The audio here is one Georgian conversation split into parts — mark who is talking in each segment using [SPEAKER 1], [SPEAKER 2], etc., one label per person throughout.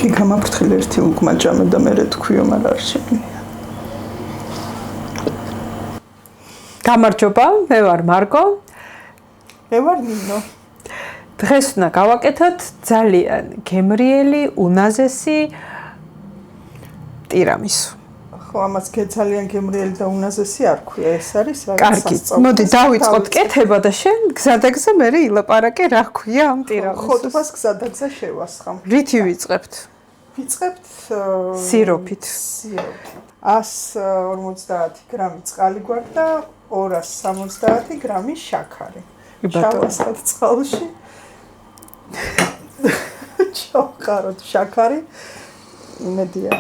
[SPEAKER 1] კი გამაფრთხილ ერთი უკმაჭამე და მერე თქვიო, მაგრამ არ შემიძლია.
[SPEAKER 2] გამარჯობა, მე ვარ მარკო.
[SPEAKER 1] მე ვარ ნინო.
[SPEAKER 2] დღეს უნდა გავაკეთოთ ძალიან გემრიელი, უნაზესი ტირამისუ.
[SPEAKER 1] ხო, ამას ძალიან გემრიელი და უნაზესი არ ქვია, ეს არის რაღაც
[SPEAKER 2] კარგი, მოდი დავიწყოთ კეთება და შენ გზადაგზა მე ილაპარაკე რა ქვია ამ ტირამისუს.
[SPEAKER 1] ხოტბას გზადაგზა შევასხამ.
[SPEAKER 2] რითი ვიწყებთ?
[SPEAKER 1] ვიწყებთ
[SPEAKER 2] სიროფით.
[SPEAKER 1] 150 გრამი წყალი გვაქვს და 270 გრამი შაქარი. ჩავასხოთ წყალში. ჩავყაროთ შაქარი. იმედია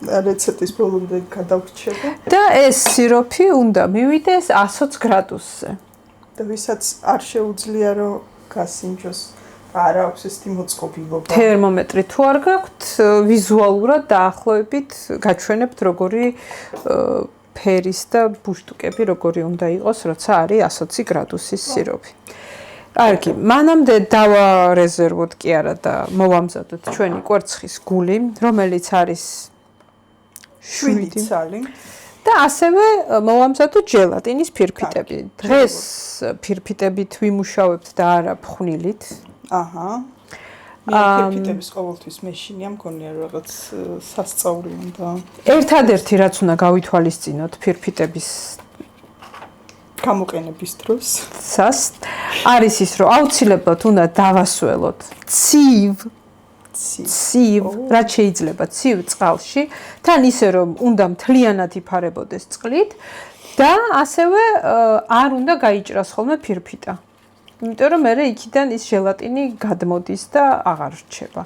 [SPEAKER 1] რეცეპტის ბოლომდე გადავრჩება.
[SPEAKER 2] და ეს სიროფი უნდა მივიდეს 120 გრადუსზე.
[SPEAKER 1] და ვისაც არ შეუძლია რომ გასინჯოს, არ აქვს ეს მოწყობილობა.
[SPEAKER 2] თერმომეტრი თუ არ გაქვთ, ვიზუალურად დაახლოებით გაჩვენებთ როგორი ფერის და ბუშტუკები როგორი უნდა იყოს, როცა არის 120 გრადუსის სიროფი. კარგი, მანამდე დავარეზერვოთ კი არა და მოვამზადოთ ჩვენი კვერცხის გული, რომელიც არის 7
[SPEAKER 1] ცალი.
[SPEAKER 2] და ასევე მოვამზადოთ ჟელატინის ფირფიტები. დღეს ფირფიტებით ვიმუშავებთ და არა ფხვნილით.
[SPEAKER 1] აჰა. ფირფიტების ყოველთვის მეშინია მგონია რაღაც სასწაური უნდა.
[SPEAKER 2] ერთადერთი რაც უნდა გავითვალისწინოთ ფირფიტების
[SPEAKER 1] გამოყენების დროს
[SPEAKER 2] არის ის, რომ აუცილებლად უნდა დავასველოთ ცივ, რაც შეიძლება ცივ წყალში, თან ისე რომ უნდა მთლიანად იფარებოდეს წყლით და ასევე არ უნდა გაიჭრას ხოლმე ფირფიტა. იმიტომ რომ მე იქიდან ის ჟელატინი გადმოდის და აღარ რჩება.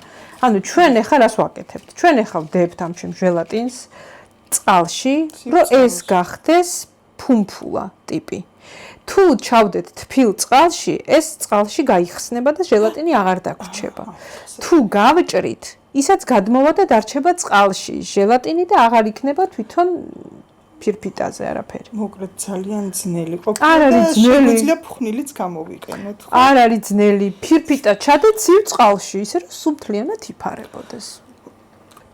[SPEAKER 2] ანუ ჩვენ ახლა რას ვაკეთებთ? ჩვენ ახლა ვდებთ ამ ჩემ ჟელატინს წყალში, რომ ეს გახდეს ფუმფულა ტიპი. თუ ჩავდეთ თბილ წყალში, ეს წყალში გაიხსნება და ჟელატინი აღარ დაგვრჩება. თუ გავჭრით, ისაც გადმოვა და დარჩება წყალში ჟელატინი და აღარ იქნება თვითონ ფირფიტაზე არაფერი.
[SPEAKER 1] მოკლედ ძალიან ძნელი ყოფილა.
[SPEAKER 2] არ არის ძნელი.
[SPEAKER 1] შეიძლება ფხვნილიც გამოვიყენოთ.
[SPEAKER 2] არ არის ძნელი. ფირფიტა ჩადეთ ცივ წყალში, ისე რომ სულ მთლიანად იფარებოდეს.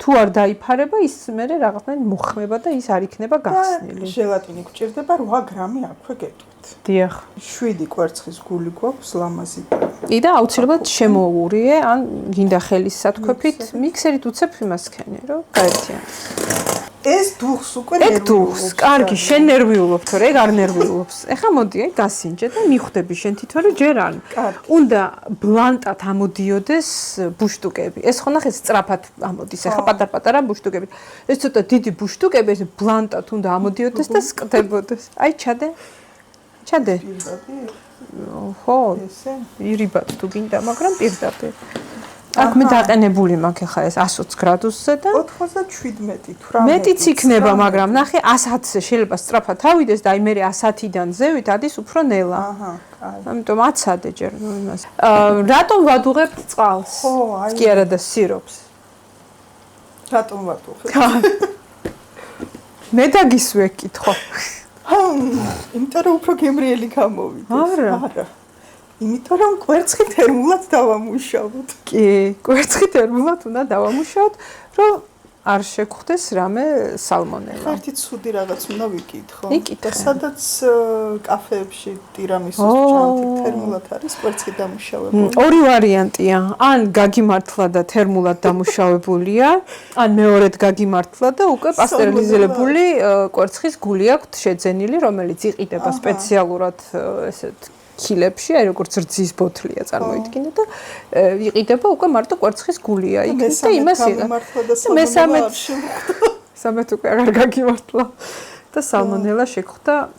[SPEAKER 2] თუ არ დაიფარება, ის მერე რაღაცნაირად მოხმება და ის არ იქნება გახსნილი.
[SPEAKER 1] ჟელატინი გვჭირდება 8 გრამი აქვე გეტყვით.
[SPEAKER 2] დიახ.
[SPEAKER 1] 7 კვერცხის გული გვაქვს ლამაზი.
[SPEAKER 2] და აუცილებლად შემოურიე, ან გინდა ხელის სათქვეფით, მიქსერით უცებ იმას ქენი, რომ გაერთიანოს.
[SPEAKER 1] ეს დუხს უკვე ნერვიულობს.
[SPEAKER 2] კარგი, შენ ნერვიულობ თორე, ეგ არ ნერვიულობს. ეხლა მოდი, აი გასინჯე და მიხვდები შენ თვითონ რომ ჯერ არ. უნდა ბლანტად ამოდიოდეს ბუშტუკები. ეს ხო ნახე სწრაფად ამოდის, ეხლა პატარ-პატარა ბუშტუკები. ეს ცოტა დიდი ბუშტუკები, ეს ბლანტად უნდა ამოდიოდეს და სკდებოდეს. აი ჩადე. ჩადე. ხო,
[SPEAKER 1] ესე.
[SPEAKER 2] ირიბად თუ გინდა, მაგრამ პირდაპირ. აქ მე დაყენებული მაქვს ახლა ეს 120 გრადუსზე და
[SPEAKER 1] 97 18.
[SPEAKER 2] მეტიც იქნება, მაგრამ ნახე 110-ზე შეიძლება სწრაფად ავიდეს და აი მე 110-დან ზევით ადის უფრო ნელა.
[SPEAKER 1] აჰა, კაი.
[SPEAKER 2] ამიტომ აცადე ჯერ იმას. რატომ ვადუღებთ წყალს?
[SPEAKER 1] ხო, აი.
[SPEAKER 2] კი არა და სიროფს.
[SPEAKER 1] რატომ ვადუღებ?
[SPEAKER 2] მე დაგისვე კითხვა.
[SPEAKER 1] იმიტომ რომ უფრო გემრიელი გამოვიდეს.
[SPEAKER 2] არა.
[SPEAKER 1] იმიტომ რომ კვერცხი თერმულად დავამუშავოთ.
[SPEAKER 2] კი, კვერცხი თერმულად უნდა დავამუშავოთ, რომ არ შეგხვდეს რამე სალმონელა.
[SPEAKER 1] ერთი ცუდი რაღაც უნდა ვიკითხო.
[SPEAKER 2] იკითხე.
[SPEAKER 1] სადაც კაფეებში ტირამისუს ჭამთ, თერმულად არის კვერცხი დამუშავებული.
[SPEAKER 2] ორი ვარიანტია. ან გაგიმართლა და თერმულად დამუშავებულია, ან მეორედ გაგიმართლა და უკვე პასტერილიზებული კვერცხის გული აქვს შეძენილი, რომელიც იყიდება სპეციალურად ესეთ ქილებში, აი როგორც რძის ბოთლია წარმოიდგინე და იყიდება უკვე მარტო კვერცხის გულია იქ და იმას იღებ. მესამე უკვე აღარ გაგიმართლა და სალმონელა შეგხვდა.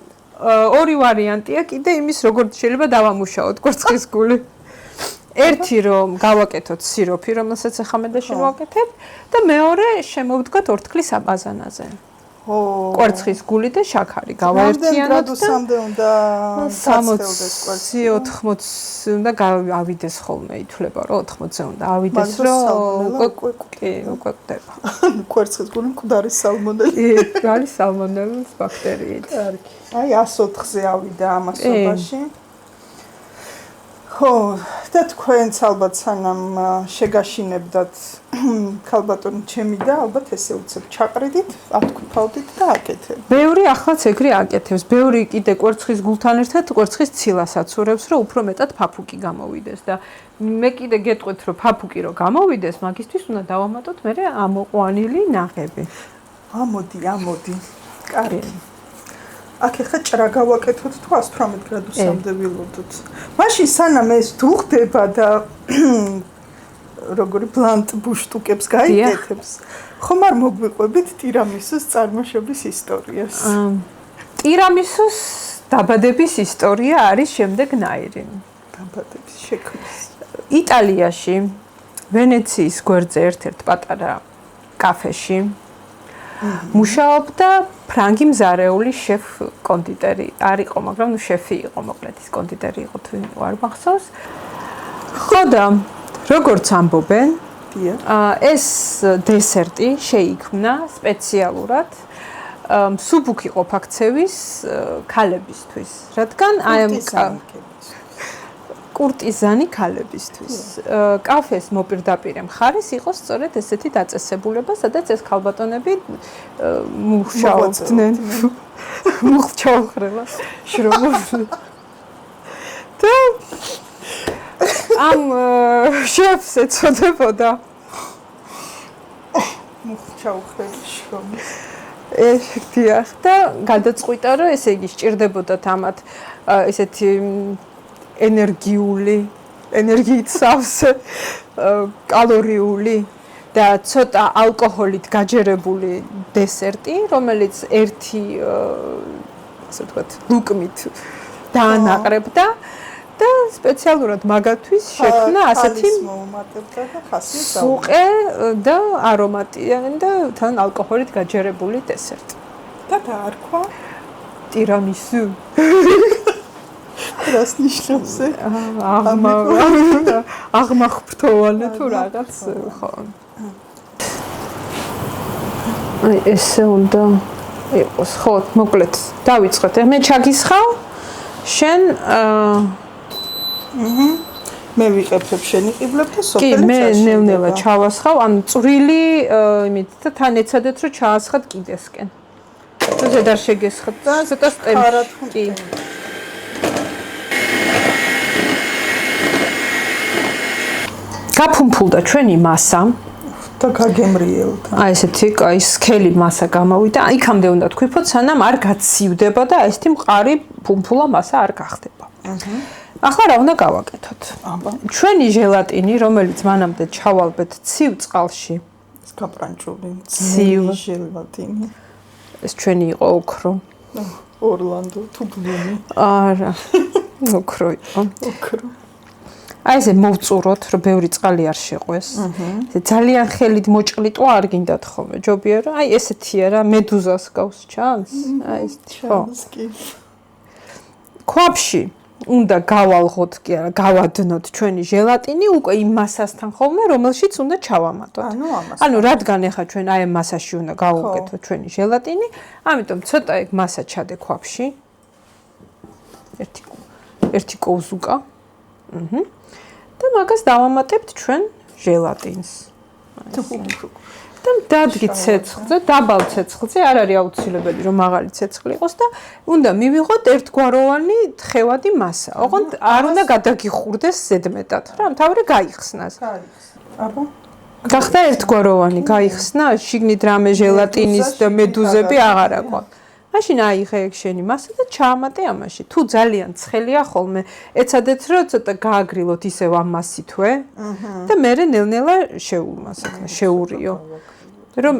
[SPEAKER 2] ორი ვარიანტია კიდე იმის როგორც შეიძლება დავამუშაოთ კვერცხის გული. ერთი რომ გავაკეთოთ სიროფი, რომელსაც ახლა მე და შენ ვაკეთებ და მეორე შემოვდგათ ორთქლის აბაზანაზე. კვერცხის გული და შაქარი გავაერთიანოთ და 60-80 უნდა ავიდეს ხოლმე ითვლება რომ 80-ზე უნდა ავიდეს რომ უკვე კვდება.
[SPEAKER 1] კვერცხის გული მკვდარი სალმონელი.
[SPEAKER 2] კი, არის სალმონელის ბაქტერიით.
[SPEAKER 1] კარგი. აი 104-ზე ავიდა ამასობაში. ხო, და თქვენც ალბათ სანამ შეგაშინებდათ ქალბატონი ჩემი და ალბათ ესე უცებ ჩაყრიდით, ათქუფავდით და აკეთებთ.
[SPEAKER 2] ბევრი ახლაც ეგრე აკეთებს. ბევრი კიდე კვერცხის გულთან ერთად კვერცხის ცილას აცურებს, რომ უფრო მეტად ფაფუკი გამოვიდეს და მე კიდე გეტყვით, რომ ფაფუკი რო გამოვიდეს, მაგისთვის უნდა დავამატოთ მე ამოყვანილი ნაღები.
[SPEAKER 1] ამოდი. კარგი. აქ ახლა ჭრა გავაკეთოთ თუ 118 გრადუსამდე ვილოდოთ. მაშინ სანამ ეს დუხდება და როგორი ბლანტ ბუშტუკებს გაიკეთებს, ხომ არ მოგვიყვებით ტირამისუს წარმოშობის ისტორიას?
[SPEAKER 2] ტირამისუს დაბადების ისტორია არის შემდეგნაირი.
[SPEAKER 1] დაბადების შექმნის.
[SPEAKER 2] იტალიაში, ვენეციის გვერდზე ერთ-ერთ პატარა კაფეში მუშაობდა ფრანგი მზარეული შეფ კონდიტერი. არ იყო, მაგრამ შეფი იყო, მოკლედ ის კონდიტერი იყო თუ არ მახსოვს. ხო და როგორც ამბობენ, ეს დესერტი შეიქმნა სპეციალურად მსუბუქი ყოფაქცევის ქალებისთვის, რადგან აი ამ კურტიზანი ქალებისთვის. კაფეს მოპირდაპირე მხარეს იყო სწორედ ესეთი დაწესებულება, სადაც ეს ქალბატონები მუშაობდნენ. მუხჩაუხრება, შრომობდნენ. და ამ შეფს ეწოდებოდა
[SPEAKER 1] მუხჩაუხრების შრომა.
[SPEAKER 2] დიახ და გადაწყვიტა, რომ ესე იგი სჭირდებოდათ ამათ ესეთი ენერგიით სავსე კალორიული და ცოტა ალკოჰოლით გაჯერებული დესერტი, რომელიც ერთი ასე ვთქვათ, ლუკმით დაანაყრებდა და სპეციალურად მაგათთვის შექმნა ასეთი
[SPEAKER 1] მოუმატებდა და ხასიათი
[SPEAKER 2] სუყე და არომატიანი და თან ალკოჰოლით გაჯერებული დესერტი.
[SPEAKER 1] და დაარქვა
[SPEAKER 2] ტირამისუ.
[SPEAKER 1] რას ნიშნავს?
[SPEAKER 2] აღმახრთოვანი თუ რაღაც ხო. აი ესე უნდა იყოს. ხო, მოკლედ დავიწყოთ. მე ჩაგისხავ. შენ
[SPEAKER 1] მე ვიყებებ შენი ყიბლებ და სოფელი
[SPEAKER 2] კი, მე ნელ-ნელა ჩავასხავ, ანუ წვრილი იმით და თან ეცადეთ რომ ჩაასხათ კიდესკენ. თუ ზედარ შეგესხათ და ცოტა სტემში. კი. გაფუმფულდა ჩვენი მასა
[SPEAKER 1] და გაგემრიელდა.
[SPEAKER 2] აი ესეთი კაი სქელი მასა გამოვიდა. იქამდე უნდა თქვიფოთ, სანამ არ გაცივდება და ესეთი მყარი ფუმფულა მასა არ გახდება. ახლა რა უნდა გავაკეთოთ? ჩვენი ჟელატინი, რომელიც მანამდე ჩავალბეთ ცივ წყალში.
[SPEAKER 1] ეს გაპრანჭული
[SPEAKER 2] ცივ
[SPEAKER 1] ჟელატინი.
[SPEAKER 2] ეს ჩვენი იყო ოქრო.
[SPEAKER 1] ორლანდო თუ ბლუმი.
[SPEAKER 2] არა. ოქრო იყო.
[SPEAKER 1] ოქრო.
[SPEAKER 2] აი ესე მოვწუროთ, რომ ბევრი წყალი არ შეყვეს. ძალიან ხელით მოჭრიტვა არ გინდათ ხოლმე. ჯობია რა, აი ესეთია რა, მედუზას გავს ჩანს? აი ესეთი ხო. ქვაბში უნდა გავალღოთ კი არა, გავადნოთ ჩვენი ჟელატინი უკვე იმ მასასთან ხოლმე, რომელშიც უნდა ჩავამატოთ. ანუ რადგან ახლა ჩვენ აი ამ მასაში უნდა გავუკეთოთ ჩვენი ჟელატინი, ამიტომ ცოტა ეგ მასა ჩადე ქვაბში. ერთი კოვზუკა. და მაგას დავამატებთ ჩვენ ჟელატინს. და დადგით ცეცხლზე, დაბალ ცეცხლზე, არ არის აუცილებელი რომ მაღალი ცეცხლი იყოს და უნდა მივიღოთ ერთგვაროვანი თხევადი მასა. ოღონდ არ უნდა გადაგიხურდეს ზედმეტად, რა, მთავარი გაიხსნას.
[SPEAKER 1] აბა
[SPEAKER 2] გახდა ერთგვაროვანი, გაიხსნა, შიგნით რამე ჟელატინის და მედუზები აღარ აქვს. მაშინ აიღე ეგ შენი მასა და ჩაამატე ამაში. თუ ძალიან ცხელია ხოლმე, ეცადეთ რომ ცოტა გააგრილოთ ისევ ამ მასითვე და მერე ნელ-ნელა შეურიო. რომ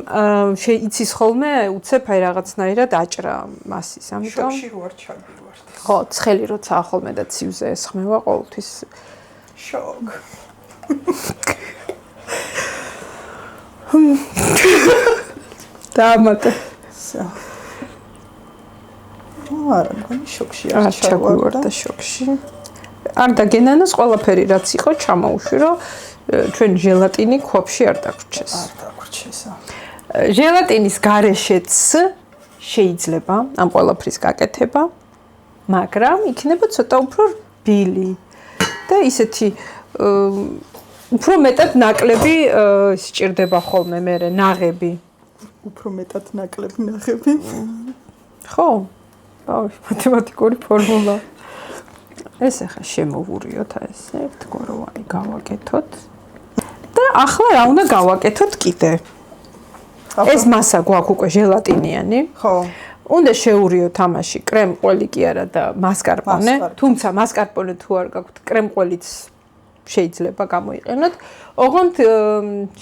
[SPEAKER 2] იცის ხოლმე უცებ აი რაღაცნაირად აჭრა მასის, ამიტომ
[SPEAKER 1] შოქში რო არ ჩაგვივართ.
[SPEAKER 2] ხო, ცხელი როცა ხოლმე და ცივზე ესხმევა ყოველთვის
[SPEAKER 1] შოკ.
[SPEAKER 2] დაამატე.
[SPEAKER 1] არა, მგონი შოქში
[SPEAKER 2] არ ჩაგვივარდა შოქში. არ დაგენანოს ყველაფერი რაც იყო ჩამოუშვი, რომ ჩვენ ჟელატინი ქვაბში არ დაგვრჩეს.
[SPEAKER 1] არ დაგვრჩეს.
[SPEAKER 2] ჟელატინის გარეშეც შეიძლება ამ ყველაფრის გაკეთება, მაგრამ იქნება ცოტა უფრო რბილი და ისეთი უფრო მეტად ნაკლები სჭირდება ხოლმე მერე ნაღები.
[SPEAKER 1] უფრო მეტად ნაკლები ნაღები.
[SPEAKER 2] ხო? ბავშვ, მათემატიკური ფორმულა. ეს ახლა შემოვურიოთ ესე ერთგვაროვანი გავაკეთოთ. და ახლა რა უნდა გავაკეთოთ კიდე? ეს მასა გვაქვს უკვე ჟელატინიანი.
[SPEAKER 1] ხო.
[SPEAKER 2] უნდა შევურიოთ ამაში კრემ-ყველი კი არა და მასკარპონე, თუმცა მასკარპონე თუ არ გაქვთ, კრემ-ყველიც შეიძლება გამოიყენოთ. ოღონდ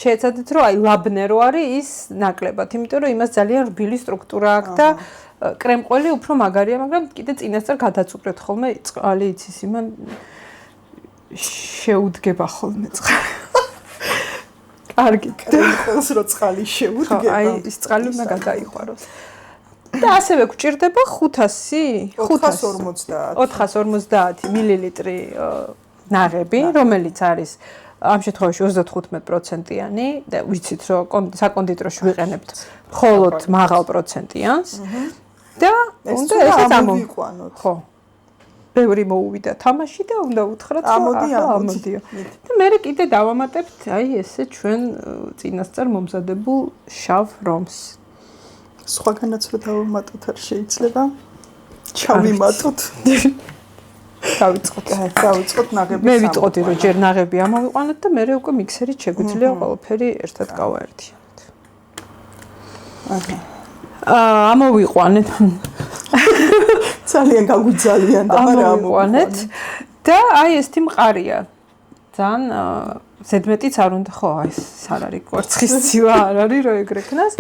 [SPEAKER 2] შეეცადეთ რომ აი ლაბნერო არის ის ნაკლებად, იმიტომ რომ იმას ძალიან რბილი სტრუქტურა აქვს და კრემ-ყველი უფრო მაგარია, მაგრამ კიდე წინასწარ გადაცუბრეთ ხოლმე წყალი იცის იმან შეუდგება ხოლმე წყალი. კარგი,
[SPEAKER 1] კრემ-ყველს რო წყალი შეუდგება.
[SPEAKER 2] აი ის წყალი უნდა გადაიხაროს. და ასევე გვჭირდება 450 მილილიტრი ნაღები, რომელიც არის ამ შემთხვევაში 35%-იანი და ვიცით რომ საკონდიტროში ვიყენებთ მხოლოდ მაღალ პროცენტიანს და უნდა ესეც ამოვიყვანოთ. ხო. ბევრი მოუვიდა თამაში და უნდა უთხრათ რომ ამოდიო. და მე კიდე დავამატებთ აი ესე ჩვენ წინასწარ მომზადებულ შავ რომს.
[SPEAKER 1] სხვაგანაც რომ დავამატოთ არ შეიძლება. ჩავიმატოთ. დავიწყოთ ნაღები.
[SPEAKER 2] მე ვიტყოდი რომ ჯერ ნაღები ამოვიყვანოთ და მე უკვე მიქსერით შეგვიძლია ყველაფერი ერთად გავაერთიანოთ. ამოვიყვანეთ.
[SPEAKER 1] ძალიან გაგვიძალიან და მაგრამ
[SPEAKER 2] ამოვიყვანეთ და აი ეს თი მყარია. ძალიან ზედმეტიც არ უნდა ხო აი ეს არ არის კვერცხის ცივა არ არის რომ ეგრე ქნას.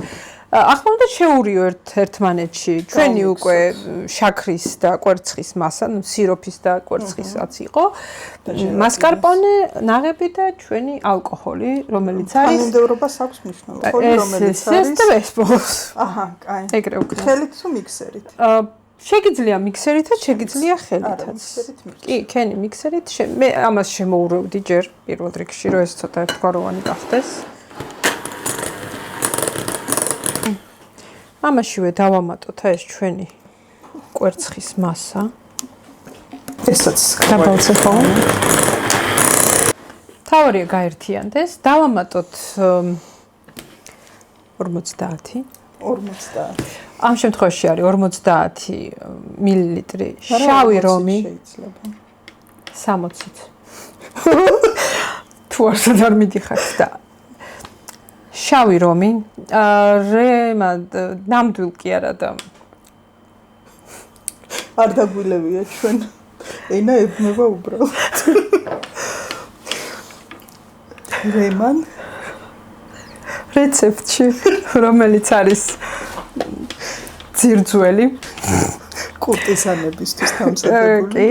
[SPEAKER 2] ახლა უნდა შევურიო ერთმანეთში. ჩვენი უკვე შაქრის და კვერცხის მასა, ну სიროფის და კვერცხისაც იყო. მასკარპონე, ნაღები და ჩვენი ალკოჰოლი, რომელიც არის
[SPEAKER 1] თანმიმდევრობას აქვს მნიშვნელობა, რომელიც არის
[SPEAKER 2] ეს ბოლოს.
[SPEAKER 1] აჰა, კაი.
[SPEAKER 2] ეგრე უკვე.
[SPEAKER 1] ხელით თუ მიქსერით?
[SPEAKER 2] შეგიძლია მიქსერითაც, შეგიძლია ხელითაც.
[SPEAKER 1] მიქსერით მიქსერით.
[SPEAKER 2] კი, ქენი მიქსერით, მე ამას შემოურევდი ჯერ პირველ რიგში, რომ ეს ცოტა ერთგვაროვანი გახდეს. ამაშივე დავამატოთ ეს ჩვენი კვერცხის მასა.
[SPEAKER 1] ესაც
[SPEAKER 2] დაბალზე ხო? თავარია გაერთიანდეს. დავამატოთ 50.
[SPEAKER 1] 50.
[SPEAKER 2] ამ შემთხვევაში არის 50 მილილიტრი შავი რომი.
[SPEAKER 1] შეიძლება.
[SPEAKER 2] 60-ით. თუ არსად არ მიდიხართ და შავი რომი, ნამდვილ კი არა და
[SPEAKER 1] არ დაგვილევია ჩვენ. ენა ებმება უბრალოდ. რემან
[SPEAKER 2] რეცეპტში, რომელიც არის ძირძველი
[SPEAKER 1] კურტიზანებისთვის დამზადებული.
[SPEAKER 2] კი.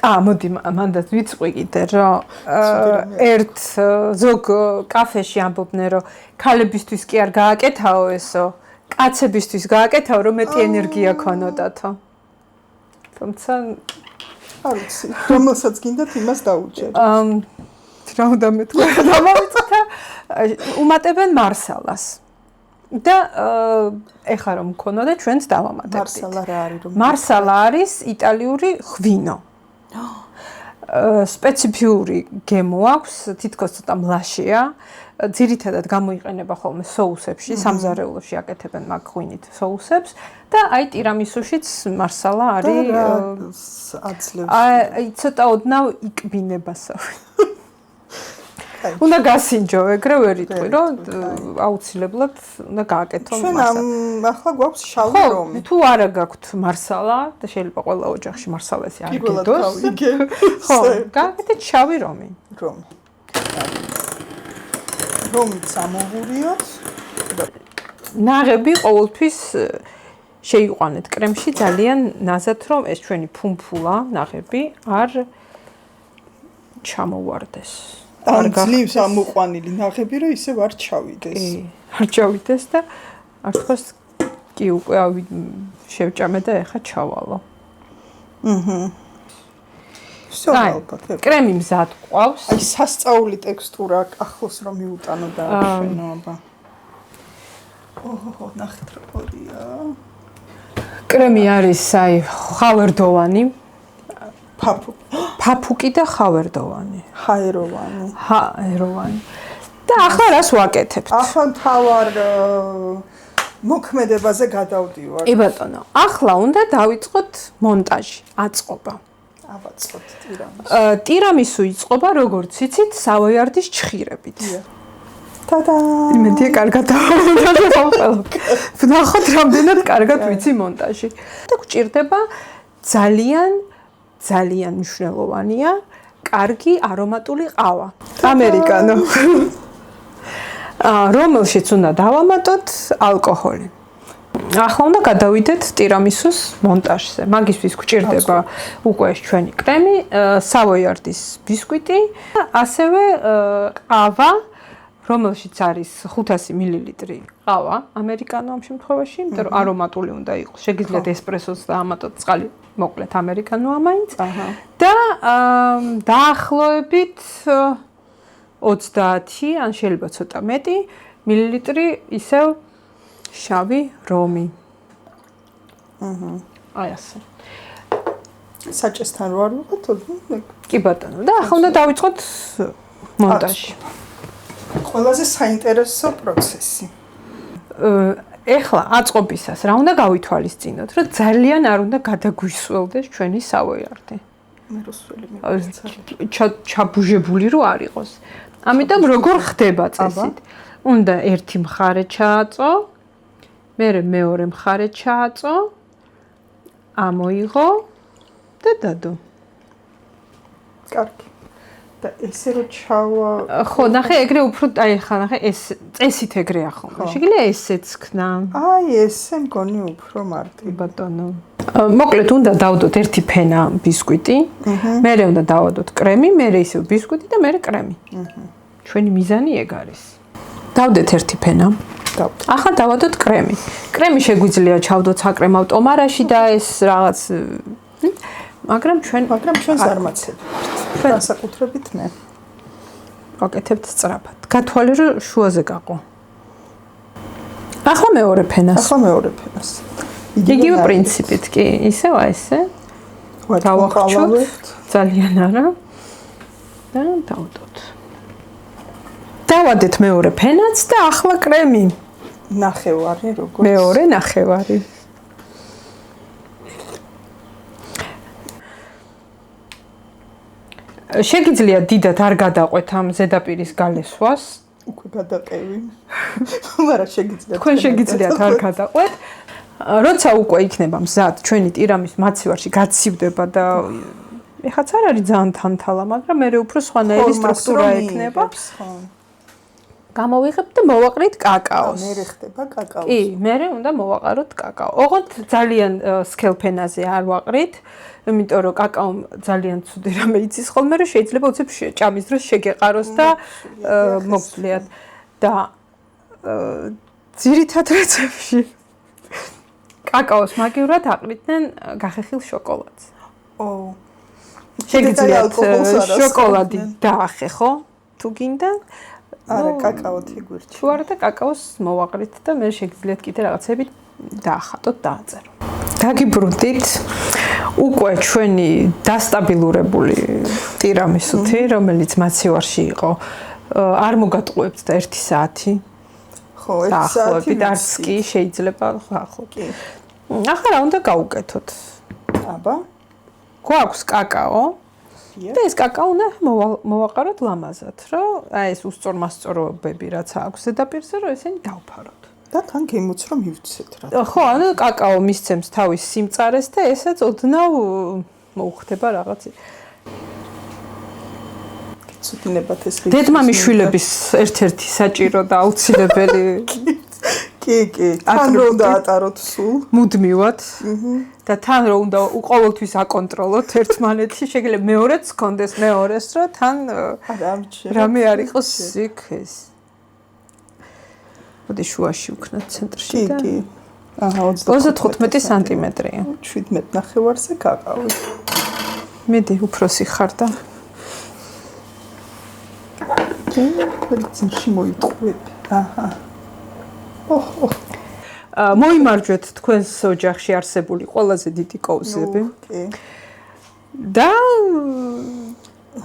[SPEAKER 2] მოდი მანდაც ვიწყვი კიდე რომ ერთ ზოგ კაფეში ამბობდნენ რომ ქალებისთვის კი არ გააკეთაო ესო, კაცებისთვის გააკეთაო რომ მეტი ენერგია ქონოდათო. თუმცა
[SPEAKER 1] არ ვიცი, რომელსაც გინდათ იმას დაუჭერთ.
[SPEAKER 2] რა უნდა მეთქვა, დავავიწყოთ უმატებენ მარსალას. და ეხლა რომ მქონოდა ჩვენც დავამატებდით.
[SPEAKER 1] მარსალა რა არის რომ?
[SPEAKER 2] მარსალა არის იტალიური ღვინო. სპეციფიური გემო აქვს, თითქოს ცოტა მლაშეა. ძირითადად გამოიყენება ხოლმე სოუსებში, სამზარეულოში აკეთებენ მაგ ღვინით სოუსებს და აი ტირამისუშიც მარსალა არის
[SPEAKER 1] აძლევს.
[SPEAKER 2] აი ცოტა ოდნავ იკბინებასავე. უნდა გასინჯო, ეგრე ვერ იტყვი, რომ აუცილებლად უნდა გააკეთო
[SPEAKER 1] ჩვენ ახლა გვაქვს შავი რომი.
[SPEAKER 2] თუ არა გაქვთ მარსალა და შეიძლება ყველა ოჯახში მარსალასი არ გიდოს. ხო, გააკეთეთ შავი რომი.
[SPEAKER 1] რომით ამოვურიოთ.
[SPEAKER 2] ნაღები ყოველთვის შეიყვანეთ კრემში ძალიან ნაზად, რომ ეს ჩვენი ფუმფულა ნაღები არ ჩამოვარდეს.
[SPEAKER 1] არ ძლივს ამოყვანილი ნაღები, რომ ისევ არ ჩავიდეს.
[SPEAKER 2] კი, არ ჩავიდეს და არ თქოს კი უკვე შევჭამე და ეხა ჩავალო.
[SPEAKER 1] всё, ალბათ.
[SPEAKER 2] კრემი მზად ყავს.
[SPEAKER 1] აი სასწაული ტექსტურა ახლოს რომ მიუტანო და შენობა. ოჰო, ნახეთ რა ყოლია.
[SPEAKER 2] კრემი არის აი ხავერდოვანი. ფაფუკი და ხავერდოვანი.
[SPEAKER 1] ჰაეროვანი.
[SPEAKER 2] ჰაეროვანი. და ახლა რას ვაკეთებთ?
[SPEAKER 1] ახლა თავარ მოქმედებაზე გადავდივარ.
[SPEAKER 2] კი ბატონო, ახლა უნდა დავიწყოთ მონტაჟი, აწყობა.
[SPEAKER 1] ავაწყოთ ტირამისუ.
[SPEAKER 2] ტირამისუ იწყობა როგორც იცით, სავოიარდის ჩხირებით.
[SPEAKER 1] ტადა!
[SPEAKER 2] იმედია კარგად დავამონტაჟებ ყველა. ვნახოთ რამდენად კარგად ვიცი მონტაჟი. და გვჭირდება ძალიან მნიშვნელოვანია კარგი არომატული ყავა. ამერიკანო. რომელშიც უნდა დავამატოთ ალკოჰოლი. ახლა უნდა გადავიდეთ ტირამისუს მონტაჟზე. მაგისთვის გვჭირდება უკვე ჩვენი კრემი, სავოიარდის ბისკვიტი, ასევე ყავა, რომელშიც არის 500 მილილიტრი ყავა, ამერიკანო ამ შემთხვევაში, იმიტომ რომ არომატული უნდა იყოს. შეგიძლიათ ესპრესოს დაამატოთ წყალი, მოკლედ ამერიკანოა მაინც. და დაახლოებით 30 ან შეიძლება ცოტა მეტი მილილიტრი ისევ შავი რომი. აი ასე.
[SPEAKER 1] საჭესთან ვარ ვიყოთ?
[SPEAKER 2] კი ბატონო. და ახლა უნდა დავიწყოთ მონტაჟი.
[SPEAKER 1] ყველაზე საინტერესო პროცესი.
[SPEAKER 2] ეხლა აწყობისას რა უნდა გავითვალისწინოთ, რომ ძალიან არ უნდა გადაგვისველდეს ჩვენი სავოიარდი.
[SPEAKER 1] მე რუსული მიყავს.
[SPEAKER 2] ჩაბუჟებული რო არ იყოს. ამიტომ როგორ ხდება წესით? უნდა ერთი მხარე ჩააწო, მერე მეორე მხარე ჩააწო, ამოიღო და დადო.
[SPEAKER 1] კარგი. და ესე რო ჩავა.
[SPEAKER 2] ხო, ნახე, ეგრე უფრო აი ხა ნახე ეს წესით ეგრე ახლა. შეგიძლია ესეც ქნა.
[SPEAKER 1] აი ესე მგონი უფრო მარტივი.
[SPEAKER 2] ბატონო. მოკლედ უნდა დავდოთ ერთი ფენა ბისკვიტი, მერე უნდა დავადოთ კრემი, მერე ისევ ბისკვიტი და მერე კრემი. ჩვენი მიზანი ეგ არის. დავდეთ ერთი ფენა. ახლა დავადოთ კრემი. კრემი შეგვიძლია ჩავდოთ საკრემავ ტომარაში და ეს რაღაც მაგრამ ჩვენ
[SPEAKER 1] ზარმაცებ. განსაკუთრებით მე.
[SPEAKER 2] ვაკეთებთ სწრაფად. გათვალე რომ შუაზე გაყო. ახლა მეორე ფენას. იგივე პრინციპით, კი, ისევ ესე. დავახჩოთ. ძალიან არა. და დავდოთ. დავადეთ მეორე ფენაც და ახლა კრემი.
[SPEAKER 1] ნახევარი როგორც.
[SPEAKER 2] მეორე ნახევარი. შეგიძლია დიდად არ გადაყვეთ ამ ზედაპირის გალესვას.
[SPEAKER 1] უკვე გადაყევი. მაგრამ შეგიძლიათ.
[SPEAKER 2] თქვენ შეგიძლიათ არ გადაყვეთ. როცა უკვე იქნება მზად ჩვენი ტირამის მაცივარში გაცივდება და ეხაც არ არის ძალიან თანთალა, მაგრამ მე უფრო სხვანაირი სტრუქტურა ექნება. გამოვიღებთ და მოვაყრით კაკაოს.
[SPEAKER 1] მერე ხდება კაკაო.
[SPEAKER 2] კი, მერე უნდა მოვაყაროთ კაკაო. ოღონდ ძალიან სქელ ფენაზე არ ვაყრით, იმიტომ რომ კაკაომ ძალიან ცუდი რამე იცის ხოლმე, რომ შეიძლება უცებ ჭამის დროს შეგეყაროს და მოგძლიათ. და ძირითად რეცეპტში კაკაოს მაგივრად აყრიდნენ გახეხილ შოკოლადს. შეგიძლიათ შოკოლადი დაახეხო, თუ გინდა.
[SPEAKER 1] არა, კაკაო თიგვირჩი.
[SPEAKER 2] თუ არა და კაკაოს მოვაყრით და მე შეგიძლიათ კიდე რაღაცები დაახატოთ, დააწერო. დაგიბრუნდით უკვე ჩვენი დასტაბილურებული ტირამისუთი, რომელიც მაცივარში იყო, არ მოგატყუებთ და 1 საათი.
[SPEAKER 1] ხო, 1 საათი
[SPEAKER 2] არც კი შეიძლება, ხო, კი. ახლა რა უნდა გავუკეთოთ?
[SPEAKER 1] აბა,
[SPEAKER 2] გვაქვს კაკაო. და ეს კაკაო უნდა მოვაყაროთ ლამაზად, რომ აი ეს უსწორმასწორობები რაც აქვს ზედაპირზე, რომ ესენი დავფაროთ.
[SPEAKER 1] და თან გემოც რომ მივცეთ რა.
[SPEAKER 2] ხო, ანუ კაკაო მისცემს თავის სიმწარეს და ესაც ოდნავ მოუხდება რაღაც. გეცოდინებათ ეს რიცხვი. დედმამიშვილების ერთ-ერთი საჭირო და აუცილებელი.
[SPEAKER 1] კი, თან რომ დაატაროთ სულ.
[SPEAKER 2] მუდმივად. და თან რომ უნდა ყოველთვის აკონტროლოთ ერთმანეთი, შეიძლება მეორეც გქონდეს მეორეს, რომ თან რამე არ იყოს იქ ეს. მოდი შუაში ვქნათ ცენტრში და
[SPEAKER 1] კი. აჰა,
[SPEAKER 2] 35 სანტიმეტრია.
[SPEAKER 1] 17 ნახევარზე კაკაო.
[SPEAKER 2] მედი უფროსი ხარ და
[SPEAKER 1] ძიმში მოიყვები. აჰა.
[SPEAKER 2] მოიმარჯვეთ თქვენს ოჯახში არსებული ყველაზე დიდი კოუსები. და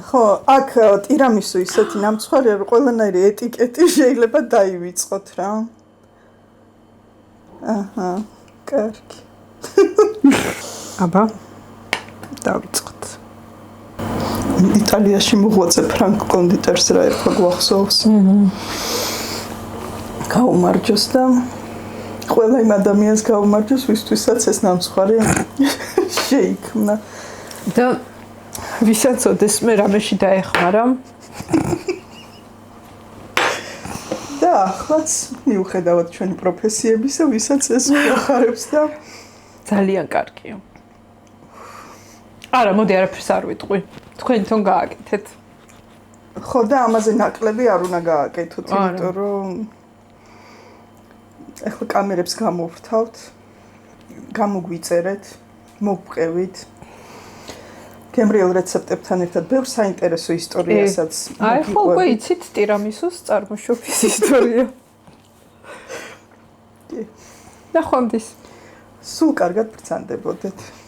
[SPEAKER 1] ხო, აქ ტირამისუ ისეთი ნამცხვარია, რომ ყველანაირი ეტიკეტი შეიძლება დაივიწყოთ რა. აჰა, კარგი.
[SPEAKER 2] აბა დავიწყოთ.
[SPEAKER 1] იტალიაში მოღვაწე ფრანკ კონდიტერს რა ერქვა გვახსოვს. გაუმარჯოს და ყველა იმ ადამიანს გაუმარჯოს, ვისთვისაც ეს ნამცხვარი შეიქმნა.
[SPEAKER 2] და ვისაც ოდეს მე რამეში დაეხმარა.
[SPEAKER 1] და ახლაც მიუხედავად ჩვენი პროფესიებისა, ვისაც ეს გვახარებს და
[SPEAKER 2] ძალიან კარგია. არა, მოდი არაფერს არ ვიტყვი. თქვენ თვითონ გააკეთეთ.
[SPEAKER 1] ხო და ამაზე ნაკლები არ უნდა გააკეთოთ, იმიტომ რომ ეხლა კამერებს გამოვრთავთ, გამოგვიწერეთ, მოვყევით. გემრიელ რეცეპტებთან ერთად ბევრ საინტერესო ისტორიასაც
[SPEAKER 2] აი ხო უკვე იცით ტირამისუს წარმოშობის ისტორია. ნახვამდის.
[SPEAKER 1] სულ კარგად ბრძანდებოდეთ.